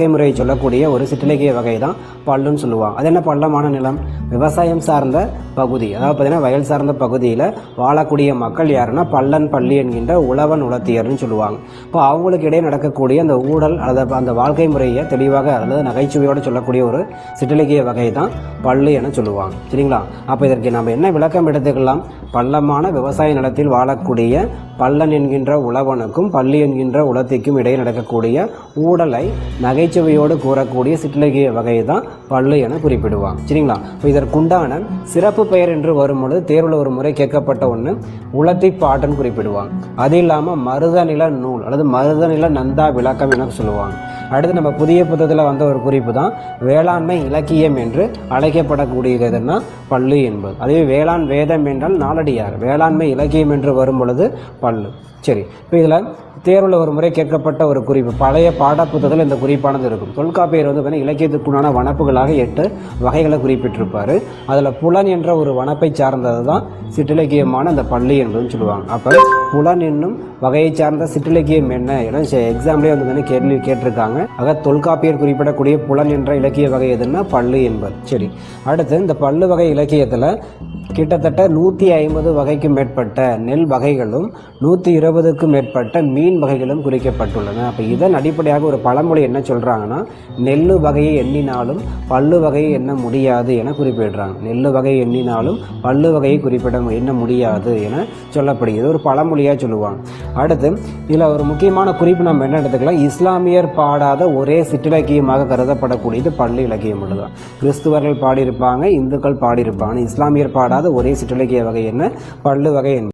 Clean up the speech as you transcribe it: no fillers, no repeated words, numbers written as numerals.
வாழ்க்கை முறையை சொல்லக்கூடிய ஒரு சிற்றிலக்கிய வகை தான் பல்லுன்னு சொல்லுவாங்க. அது என்ன பள்ளமான நிலம்? விவசாயம் சார்ந்த பகுதி, அதாவது பார்த்தீங்கன்னா வயல் சார்ந்த பகுதியில் வாழக்கூடிய மக்கள் யாருன்னா பள்ளன் பள்ளி என்கின்ற உழவன் உலத்தியர்னு சொல்லுவாங்க. இப்போ அவங்களுக்கு இடையே நடக்கக்கூடிய அந்த ஊழல் அல்லது அந்த வாழ்க்கை முறையை தெளிவாக அல்லது நகைச்சுவையோடு சொல்லக்கூடிய ஒரு சிற்றிலக்கிய வகை தான் பள்ளு என சொல்லுவாங்க. சரிங்களா? அப்போ இதற்கு நம்ம என்ன விளக்கம் எடுத்துக்கலாம்? பள்ளமான விவசாய நிலத்தில் வாழக்கூடிய பள்ளன் என்கின்ற உழவனுக்கும் பள்ளி என்கின்ற உலத்திக்கும் இடையே நடக்கக்கூடிய ஊழலை நகைச்சுவையோடு கூறக்கூடிய சிற்றிலக்கிய வகை தான் பள்ளு என குறிப்பிடுவாங்க. சரிங்களா? இப்போ இதற்குண்டான சிறப்பு பெயர் என்று வரும்பொழுது தேர்வில் ஒரு முறை கேட்கப்பட்ட ஒன்று உலத்தி பாட்டுன்னு குறிப்பிடுவாங்க. அது இல்லாமல் மருதநில நூல் அல்லது மருதநில நந்தா விளக்கம் என சொல்லுவாங்க. அடுத்து நம்ம புதிய புத்தகத்தில் வந்த ஒரு குறிப்பு தான் வேளாண்மை இலக்கியம் என்று அழைக்கப்படக்கூடியதுன்னா பள்ளு என்பது. அதுவே வேளாண் வேதம் என்றால் நாலடியார், வேளாண்மை இலக்கியம் என்று வரும் பொழுது பள்ளு. சரி, இப்போ இதில் தேர்வில் ஒரு முறை கேட்கப்பட்ட ஒரு குறிப்பு, பழைய பாடப்புத்தகத்தில் இந்த குறிப்பானது இருக்கும். தொல்காப்பியர் வந்து பார்த்தீங்கன்னா இலக்கியத்துக்குண்டான வனப்புகளாக 8 வகைகளை குறிப்பிட்டிருப்பார். அதில் புலன் என்ற ஒரு வனப்பை சார்ந்தது தான் சிற்றிலக்கியமான அந்த பள்ளி என்பதுன்னு சொல்லுவாங்க. அப்போ புலன் என்னும் வகையை சார்ந்த சிற்றிலக்கியம் என்ன என எக்ஸாம்லேயே வந்து கேள்வி கேட்டிருக்காங்க. ஆக தொல்காப்பியர் குறிப்பிடக்கூடிய புலன் என்ற இலக்கிய வகை எதுன்னா பள்ளு என்பது. சரி, அடுத்து இந்த பள்ளு வகை இலக்கியத்தில் கிட்டத்தட்ட 150 வகைக்கும் மேற்பட்ட நெல் வகைகளும் 120க்கும் மேற்பட்ட மீன் வகைகளும் குறிக்கப்பட்டுள்ளன. அப்போ இதன் அடிப்படையாக ஒரு பழமொழி என்ன சொல்கிறாங்கன்னா, நெல்லு வகையை எண்ணினாலும் பல்லு வகையை எண்ண முடியாது என குறிப்பிடுறாங்க. நெல்லு வகையை எண்ணினாலும் பல்லு வகையை எண்ண முடியாது என சொல்லப்படுகிறது, ஒரு பழமொழியாக சொல்லுவாங்க. அடுத்து இதில் ஒரு முக்கியமான குறிப்பு நம்ம என்ன எடுத்துக்கலாம், இஸ்லாமியர் பாடாத ஒரே சிற்றிலக்கியமாக கருதப்படக்கூடியது பள்ளு இலக்கியம் மட்டும்தான். கிறிஸ்துவர்கள் பாடியிருப்பாங்க, இந்துக்கள் பாடியிருப்பாங்க. இஸ்லாமியர் பாடாத ஒரே சிற்றிலக்கிய வகை என்ன? பள்ளு வகை.